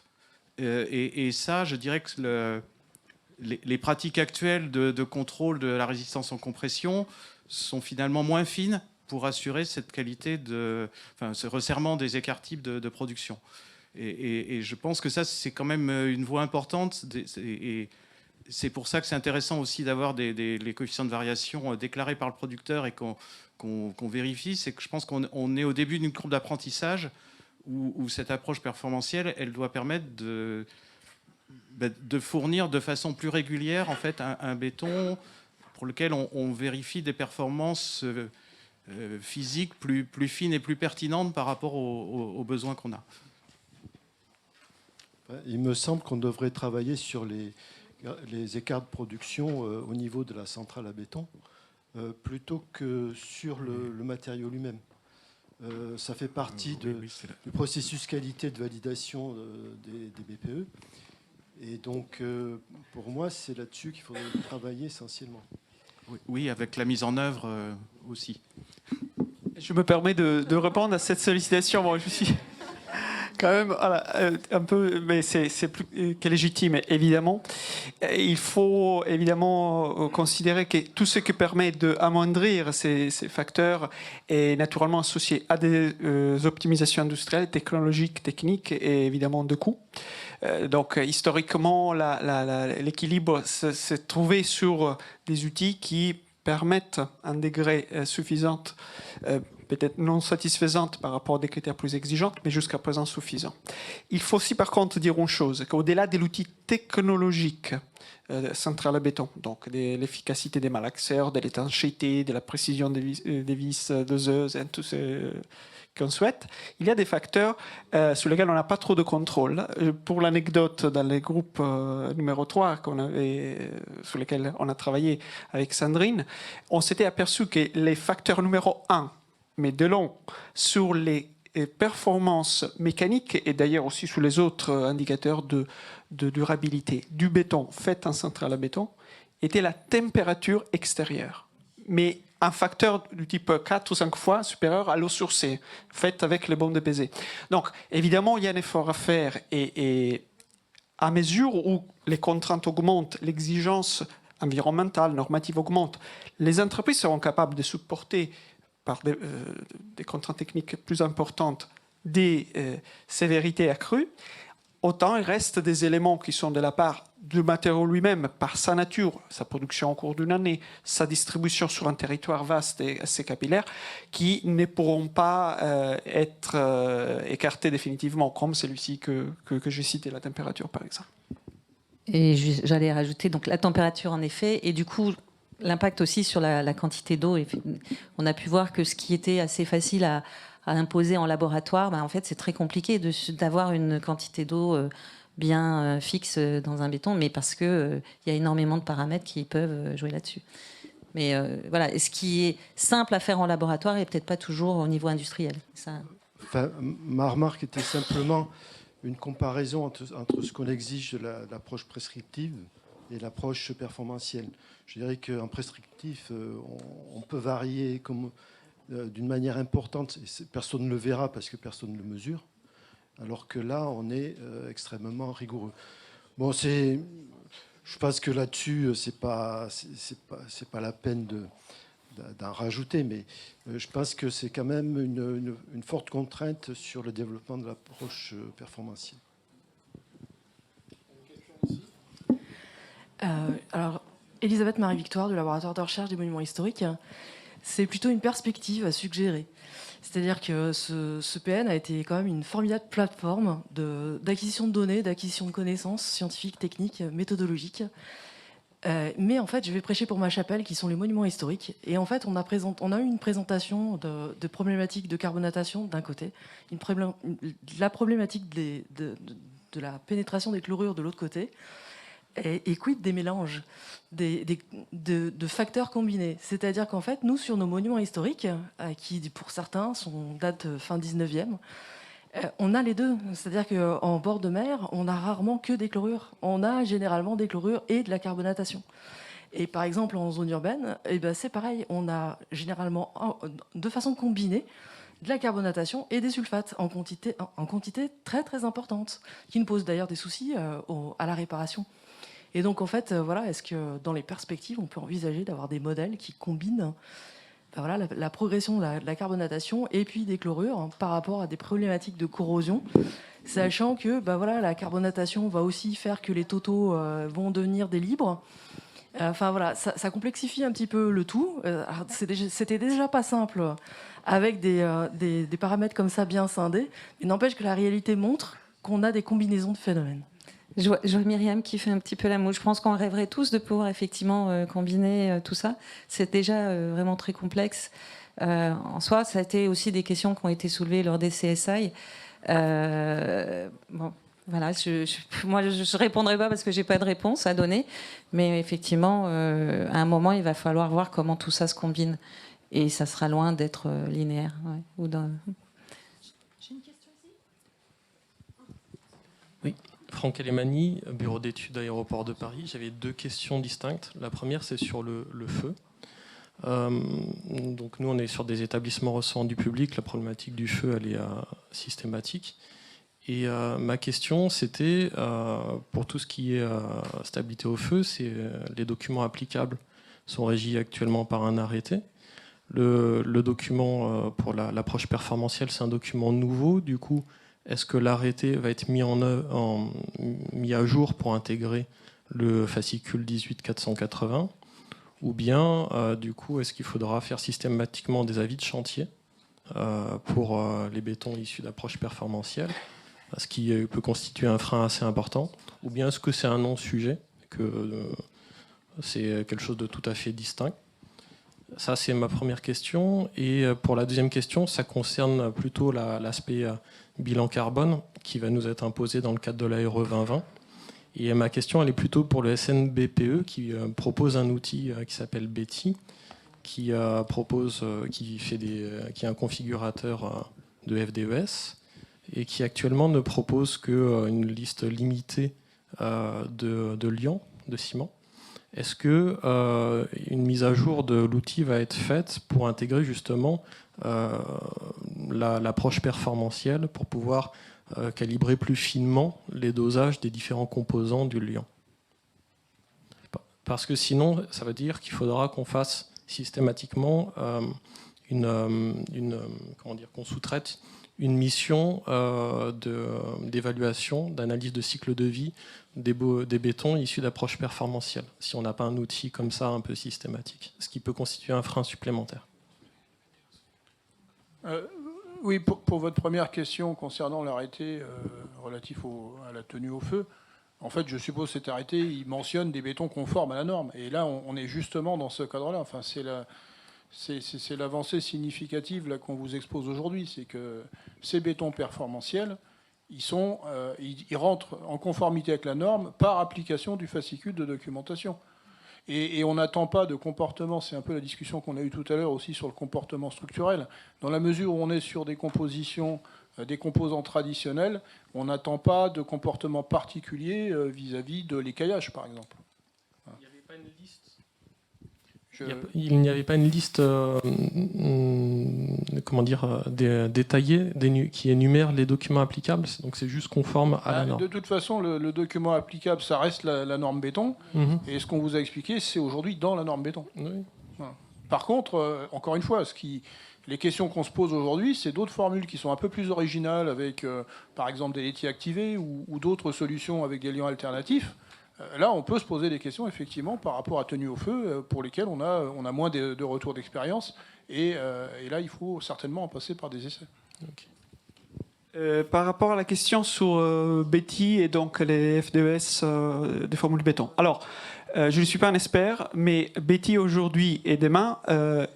Et ça, je dirais que les pratiques actuelles de contrôle de la résistance en compression sont finalement moins fines pour assurer cette qualité ce resserrement des écarts types de production. Et je pense que ça, c'est quand même une voie importante. Et c'est pour ça que c'est intéressant aussi d'avoir les coefficients de variation déclarés par le producteur et qu'on vérifie. C'est que je pense qu'on est au début d'une courbe d'apprentissage où cette approche performantielle, elle doit permettre de fournir de façon plus régulière en fait, un béton pour lequel on vérifie des performances physiques plus fines et plus pertinentes par rapport aux besoins qu'on a. Il me semble qu'on devrait travailler sur les écarts de production au niveau de la centrale à béton plutôt que sur le matériau lui-même. Ça fait partie du processus qualité de validation des BPE. Et donc, pour moi, c'est là-dessus qu'il faudrait travailler essentiellement. Oui, avec la mise en œuvre aussi. Je me permets de répondre à cette sollicitation. Bon, je suis... quand même, voilà, un peu, mais c'est plus que légitime, évidemment. Il faut évidemment considérer que tout ce qui permet d'amoindrir ces facteurs est naturellement associé à des optimisations industrielles, technologiques, techniques et évidemment de coûts. Donc, historiquement, l'équilibre s'est trouvé sur des outils qui permettent un degré suffisant, peut-être non satisfaisante par rapport à des critères plus exigeants, mais jusqu'à présent suffisant. Il faut aussi par contre dire une chose, qu'au-delà de l'outil technologique central à béton, donc de l'efficacité des malaxeurs, de l'étanchéité, de la précision des vis doseuses, et tout ce qu'on souhaite, il y a des facteurs sur lesquels on n'a pas trop de contrôle. Pour l'anecdote, dans les groupes numéro 3 sur lesquels on a travaillé avec Sandrine, on s'était aperçu que les facteurs numéro 1, mais de long, sur les performances mécaniques et d'ailleurs aussi sur les autres indicateurs de durabilité du béton fait en centrale à béton, était la température extérieure. Mais un facteur du type 4 ou 5 fois supérieur à l'eau sourcée, faite avec les bombes de Bézet. Donc, évidemment, il y a un effort à faire et à mesure où les contraintes augmentent, l'exigence environnementale, normative augmente, les entreprises seront capables de supporter par des contraintes techniques plus importantes des sévérités accrues, autant il reste des éléments qui sont de la part du matériau lui-même, par sa nature, sa production au cours d'une année, sa distribution sur un territoire vaste et assez capillaire, qui ne pourront pas être écartés définitivement, comme celui-ci que j'ai cité, la température par exemple. Et j'allais rajouter donc la température en effet, et du coup l'impact aussi sur la quantité d'eau. On a pu voir que ce qui était assez facile à imposer en laboratoire, en fait c'est très compliqué d'avoir une quantité d'eau bien fixe dans un béton, mais parce qu'il y a énormément de paramètres qui peuvent jouer là-dessus. Mais voilà, et ce qui est simple à faire en laboratoire est peut-être pas toujours au niveau industriel. Ça... Enfin, ma remarque était simplement une comparaison entre ce qu'on exige de l'approche prescriptive et l'approche performantielle. Je dirais qu'en prescriptif, on peut varier d'une manière importante, et personne ne le verra parce que personne ne le mesure, alors que là, on est extrêmement rigoureux. Bon, je pense que là-dessus, c'est pas la peine d'en rajouter, mais je pense que c'est quand même une forte contrainte sur le développement de l'approche performantielle. Alors, Elisabeth Marie-Victoire du laboratoire de recherche des monuments historiques, c'est plutôt une perspective à suggérer. C'est-à-dire que ce PN a été quand même une formidable plateforme d'acquisition de données, d'acquisition de connaissances scientifiques, techniques, méthodologiques. Mais en fait, je vais prêcher pour ma chapelle, qui sont les monuments historiques. Et en fait, on a eu une présentation de problématiques de carbonatation d'un côté, la problématique de la pénétration des chlorures de l'autre côté, et quid des mélanges, de facteurs combinés. C'est-à-dire qu'en fait, nous, sur nos monuments historiques, qui pour certains datent fin 19e, on a les deux. C'est-à-dire qu'en bord de mer, on n'a rarement que des chlorures. On a généralement des chlorures et de la carbonatation. Et par exemple, en zone urbaine, c'est pareil. On a généralement, de façon combinée, de la carbonatation et des sulfates en quantité très très importante, qui nous posent d'ailleurs des soucis à la réparation. Et donc, en fait, est-ce que dans les perspectives, on peut envisager d'avoir des modèles qui combinent la progression de la carbonatation et puis des chlorures par rapport à des problématiques de corrosion, sachant que la carbonatation va aussi faire que les totaux vont devenir des libres. Ça complexifie un petit peu le tout. C'était déjà pas simple avec des paramètres comme ça bien scindés, mais n'empêche que la réalité montre qu'on a des combinaisons de phénomènes. Je vois Myriam qui fait un petit peu la moue. Je pense qu'on rêverait tous de pouvoir effectivement combiner tout ça. C'est déjà vraiment très complexe. En soi, ça a été aussi des questions qui ont été soulevées lors des CSI. Moi, je répondrai pas parce que j'ai pas de réponse à donner. Mais effectivement, à un moment, il va falloir voir comment tout ça se combine. Et ça sera loin d'être linéaire. Ouais, J'ai une question ici. Oui. Franck Alemani, bureau d'études aéroport de Paris. J'avais deux questions distinctes. La première, c'est sur le feu. Donc nous, on est sur des établissements recevant du public. La problématique du feu, elle est systématique. Et ma question, c'était, pour tout ce qui est stabilité au feu, c'est les documents applicables sont régis actuellement par un arrêté. Le document pour l'approche performantielle, c'est un document nouveau. Du coup, est-ce que l'arrêté va être mis à jour pour intégrer le fascicule 18480 ? Ou bien, du coup, est-ce qu'il faudra faire systématiquement des avis de chantier pour les bétons issus d'approche performantielle, ce qui peut constituer un frein assez important ? Ou bien est-ce que c'est un non-sujet, que c'est quelque chose de tout à fait distinct ? Ça, c'est ma première question. Et pour la deuxième question, ça concerne plutôt l'aspect bilan carbone qui va nous être imposé dans le cadre de l'ARE 2020. Et ma question, elle est plutôt pour le SNBPE qui propose un outil qui s'appelle Betty, qui est un configurateur de FDES et qui actuellement ne propose qu'une liste limitée de liants, de ciment. Est-ce que une mise à jour de l'outil va être faite pour intégrer justement l'approche performantielle pour pouvoir calibrer plus finement les dosages des différents composants du liant ? Parce que sinon, ça veut dire qu'il faudra qu'on fasse systématiquement qu'on sous-traite une mission d'évaluation, d'analyse de cycle de vie des bétons issus d'approches performantielles, si on n'a pas un outil comme ça un peu systématique, ce qui peut constituer un frein supplémentaire. Oui, pour votre première question concernant l'arrêté relatif à la tenue au feu, en fait, je suppose cet arrêté, il mentionne des bétons conformes à la norme. Et là, on est justement dans ce cadre-là. Enfin, c'est l'avancée significative là, qu'on vous expose aujourd'hui. C'est que ces bétons performantiels, ils rentrent en conformité avec la norme par application du fascicule de documentation. Et on n'attend pas de comportement, c'est un peu la discussion qu'on a eue tout à l'heure aussi sur le comportement structurel. Dans la mesure où on est sur des compositions, des composants traditionnels, on n'attend pas de comportement particulier vis-à-vis de l'écaillage, par exemple. Il n'y avait pas une liste Il n'y avait pas une liste détaillée qui énumère les documents applicables, donc c'est juste conforme à la norme. De toute façon, le document applicable, ça reste la norme béton, et ce qu'on vous a expliqué, c'est aujourd'hui dans la norme béton. Oui. Voilà. Par contre, encore une fois, les questions qu'on se pose aujourd'hui, c'est d'autres formules qui sont un peu plus originales, avec par exemple des laitiers activés ou d'autres solutions avec des liants alternatifs. Là, on peut se poser des questions, effectivement, par rapport à tenue au feu, pour lesquelles on a moins de retours d'expérience. Et là, il faut certainement en passer par des essais. Okay. Par rapport à la question sur Betty et donc les FDES des formules béton. Alors, je ne suis pas un expert, mais Betty aujourd'hui et demain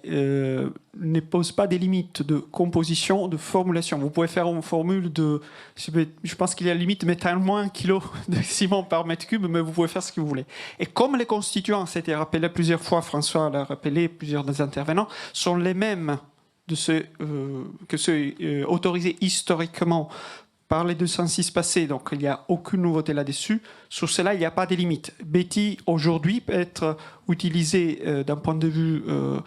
ne pose pas des limites de composition, de formulation. Vous pouvez faire une formule de... Je pense qu'il y a la limite de mettre au moins 1 kg de ciment par mètre cube, mais vous pouvez faire ce que vous voulez. Et comme les constituants, c'était rappelé plusieurs fois, François l'a rappelé, plusieurs des intervenants, sont les mêmes que ceux autorisés historiquement par les 206 passés, donc il n'y a aucune nouveauté là-dessus. Sur cela, il n'y a pas de limite. Betty, aujourd'hui, peut être utilisé d'un point de vue, de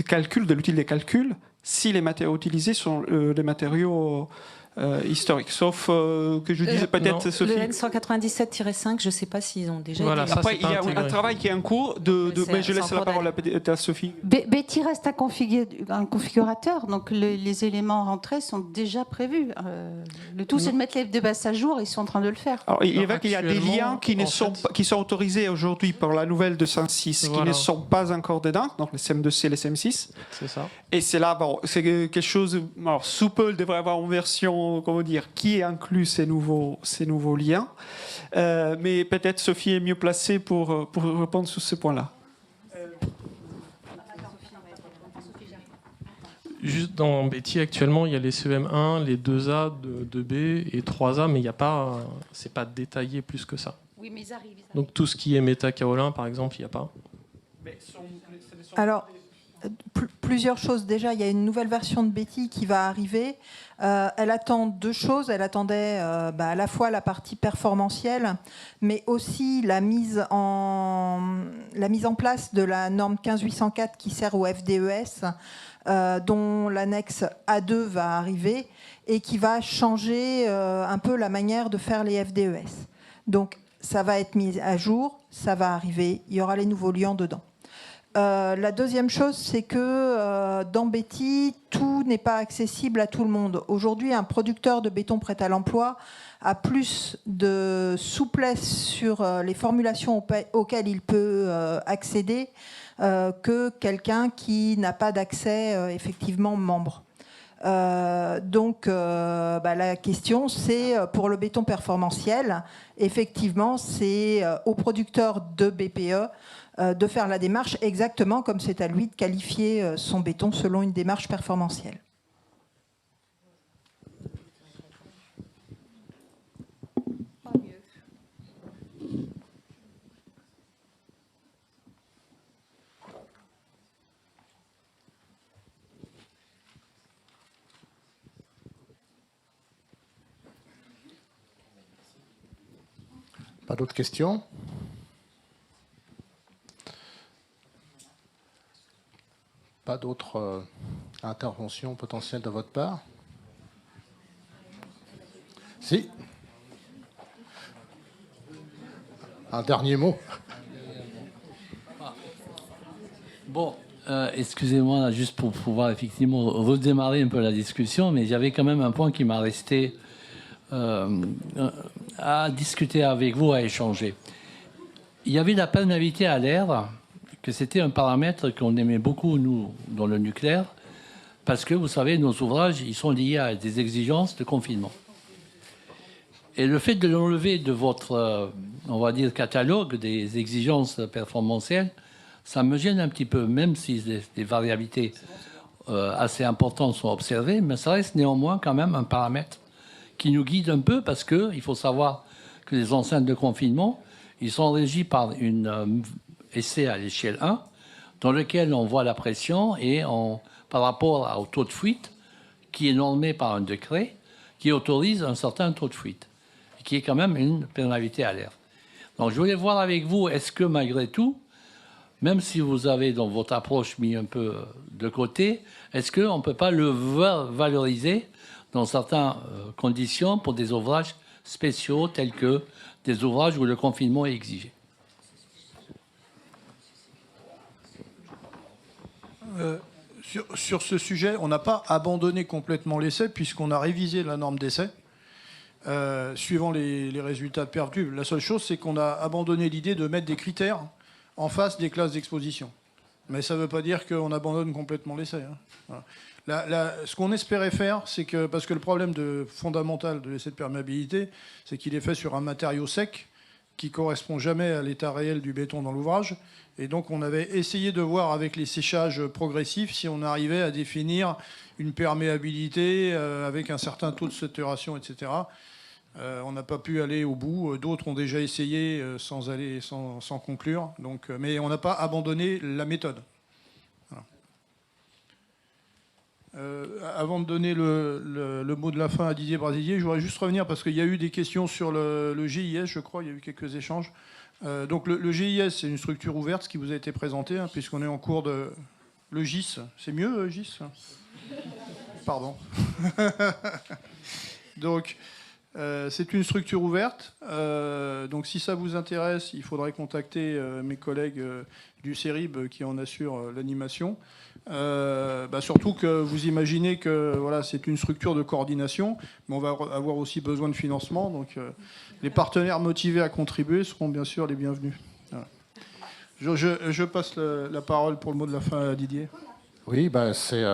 calcul, de l'outil des calculs, si les matériaux utilisés sont les matériaux historiques. Sauf que je disais peut-être, Sophie... Le N197-5, je ne sais pas s'ils ont déjà voilà, été... Après, il y a un travail qui est en cours, mais je laisse la parole à Sophie. Betty reste un configurateur, donc les éléments rentrés sont déjà prévus. Le tout, c'est de mettre les de base à jour, ils sont en train de le faire. Alors, il est vrai qu'il y a des liens qui sont autorisés aujourd'hui par la nouvelle 206, qui ne sont pas encore dedans, donc les CM2C et les CM6. C'est ça. Et c'est là, c'est quelque chose... Alors, Souple devrait avoir une version, qui inclut ces nouveaux liens. Mais peut-être Sophie est mieux placée pour répondre sur ce point-là. Juste dans Betty, actuellement, il y a les CEM1, les 2A, 2B et 3A, mais c'est pas détaillé plus que ça. Oui, mais ils arrivent. Donc tout ce qui est méta-kaolin, par exemple, il n'y a pas. Alors, plusieurs choses. Déjà, il y a une nouvelle version de Betty qui va arriver. Elle attend 2 choses. Elle attendait à la fois la partie performantielle, mais aussi la mise en place de la norme 15804 qui sert au FDES, dont l'annexe A2 va arriver et qui va changer un peu la manière de faire les FDES. Donc, ça va être mis à jour, ça va arriver, il y aura les nouveaux liants dedans. La deuxième chose, c'est que dans Betty, tout n'est pas accessible à tout le monde. Aujourd'hui, un producteur de béton prêt à l'emploi a plus de souplesse sur les formulations auxquelles il peut accéder que quelqu'un qui n'a pas d'accès effectivement membre. Donc la question, c'est pour le béton performantiel, effectivement, c'est au producteur de BPE de faire la démarche exactement comme c'est à lui de qualifier son béton selon une démarche performantielle. Pas d'autres questions ? Pas d'autres interventions potentielles de votre part ? Si ? Un dernier mot ? Bon, excusez-moi, juste pour pouvoir effectivement redémarrer un peu la discussion, mais j'avais quand même un point qui m'a resté à discuter avec vous, à échanger. Il y avait la perméabilité à l'air, que c'était un paramètre qu'on aimait beaucoup, nous, dans le nucléaire, parce que, vous savez, nos ouvrages, ils sont liés à des exigences de confinement. Et le fait de l'enlever de votre, on va dire, catalogue des exigences performantielles, ça me gêne un petit peu, même si des variabilités assez importantes sont observées, mais ça reste néanmoins quand même un paramètre qui nous guide un peu, parce qu'il faut savoir que les enceintes de confinement, ils sont régis par une essai à l'échelle 1, dans lequel on voit la pression et par rapport au taux de fuite, qui est normé par un décret, qui autorise un certain taux de fuite, qui est quand même une perméabilité à l'air. Donc je voulais voir avec vous, est-ce que malgré tout, même si vous avez dans votre approche mis un peu de côté, est-ce qu'on ne peut pas le valoriser dans certaines conditions pour des ouvrages spéciaux tels que des ouvrages où le confinement est exigé? Sur ce sujet, on n'a pas abandonné complètement l'essai puisqu'on a révisé la norme d'essai suivant les résultats de perf-tube. La seule chose, c'est qu'on a abandonné l'idée de mettre des critères en face des classes d'exposition. Mais ça ne veut pas dire qu'on abandonne complètement l'essai. Hein. Voilà. Ce qu'on espérait faire, c'est que, parce que le problème fondamental de l'essai de perméabilité, c'est qu'il est fait sur un matériau sec qui ne correspond jamais à l'état réel du béton dans l'ouvrage. Et donc on avait essayé de voir avec les séchages progressifs si on arrivait à définir une perméabilité avec un certain taux de saturation, etc. On n'a pas pu aller au bout. D'autres ont déjà essayé sans conclure. Donc, mais on n'a pas abandonné la méthode. Voilà. Avant de donner le mot de la fin à Didier Brasilier, je voudrais juste revenir parce qu'il y a eu des questions sur le GIS, je crois. Il y a eu quelques échanges. Donc le GIS, c'est une structure ouverte, ce qui vous a été présenté, hein, puisqu'on est en cours de... Le GIS, c'est mieux, GIS? Pardon. Donc... c'est une structure ouverte, donc si ça vous intéresse, il faudrait contacter mes collègues du CERIB qui en assurent l'animation. Surtout que vous imaginez que voilà, c'est une structure de coordination, mais on va avoir aussi besoin de financement, donc les partenaires motivés à contribuer seront bien sûr les bienvenus. Voilà. Je passe la parole pour le mot de la fin à Didier. Oui, c'est...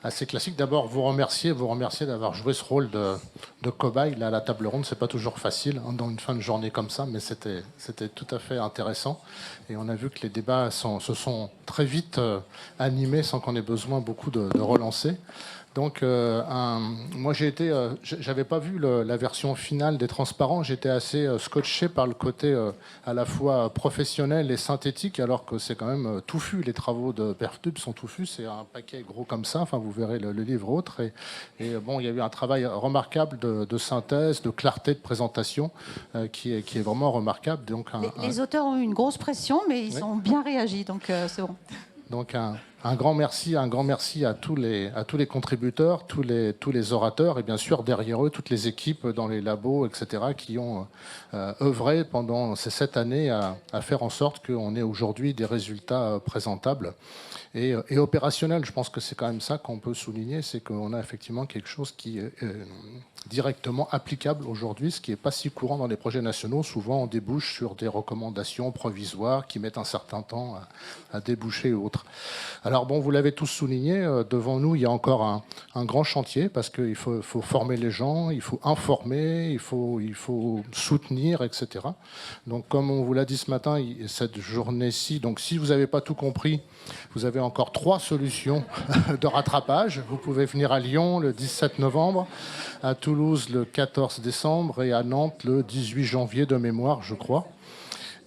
assez classique. D'abord, vous remercier d'avoir joué ce rôle de cobaye là, à la table ronde. C'est pas toujours facile hein, dans une fin de journée comme ça, mais c'était tout à fait intéressant. Et on a vu que les débats se sont très vite animés sans qu'on ait besoin beaucoup de relancer. Donc, moi, j'avais pas vu la version finale des transparents. J'étais assez scotché par le côté à la fois professionnel et synthétique, alors que c'est quand même touffu. Les travaux de perf-tube sont touffus. C'est un paquet gros comme ça. Enfin, vous verrez le livre autre. Et bon, il y a eu un travail remarquable de synthèse, de clarté de présentation, qui est vraiment remarquable. Donc, les auteurs ont eu une grosse pression, mais ils ont bien réagi. Donc, c'est bon. Donc un grand merci à tous les contributeurs, tous les orateurs et bien sûr derrière eux toutes les équipes dans les labos, etc. qui ont œuvré pendant ces 7 années à faire en sorte qu'on ait aujourd'hui des résultats présentables et opérationnels. Je pense que c'est quand même ça qu'on peut souligner, c'est qu'on a effectivement quelque chose qui est directement applicable aujourd'hui, ce qui n'est pas si courant dans les projets nationaux. Souvent, on débouche sur des recommandations provisoires qui mettent un certain temps à déboucher ou autre. Alors bon, vous l'avez tous souligné, devant nous, il y a encore un grand chantier parce qu'il faut former les gens, il faut informer, il faut soutenir, etc. Donc, comme on vous l'a dit ce matin, cette journée-ci, donc si vous n'avez pas tout compris, vous avez encore 3 solutions de rattrapage. Vous pouvez venir à Lyon le 17 novembre, à Toulouse le 14 décembre et à Nantes le 18 janvier de mémoire, je crois.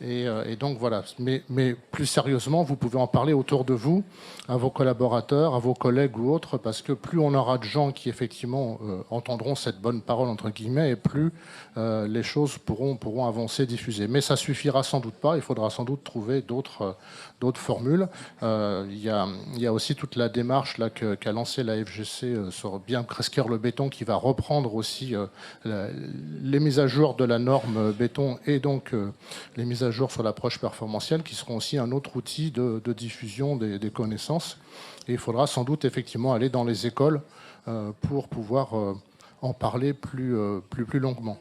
Et donc voilà. Mais plus sérieusement, vous pouvez en parler autour de vous, à vos collaborateurs, à vos collègues ou autres, parce que plus on aura de gens qui effectivement entendront cette bonne parole entre guillemets, et plus les choses pourront avancer, diffuser. Mais ça suffira sans doute pas. Il faudra sans doute trouver d'autres formules. Il y a aussi toute la démarche là qu'a lancée la FGC sur bien prescrire le béton, qui va reprendre aussi les mises à jour de la norme béton et donc les mises à à jour sur l'approche performantielle qui seront aussi un autre outil de diffusion des connaissances. Et il faudra sans doute effectivement aller dans les écoles pour pouvoir en parler plus longuement.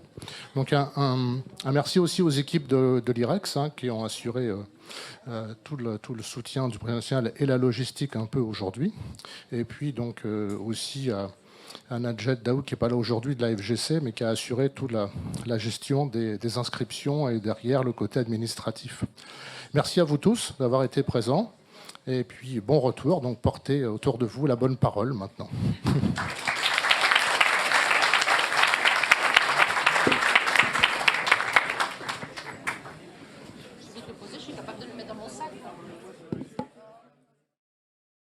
Donc un merci aussi aux équipes de l'IREX qui ont assuré tout le soutien du président national et la logistique un peu aujourd'hui. Et puis donc aussi à Nadjet Daoud, qui n'est pas là aujourd'hui de la FGC, mais qui a assuré toute la gestion des inscriptions et derrière le côté administratif. Merci à vous tous d'avoir été présents. Et puis bon retour, donc portez autour de vous la bonne parole maintenant. Je suis capable de le mettre dans mon sac.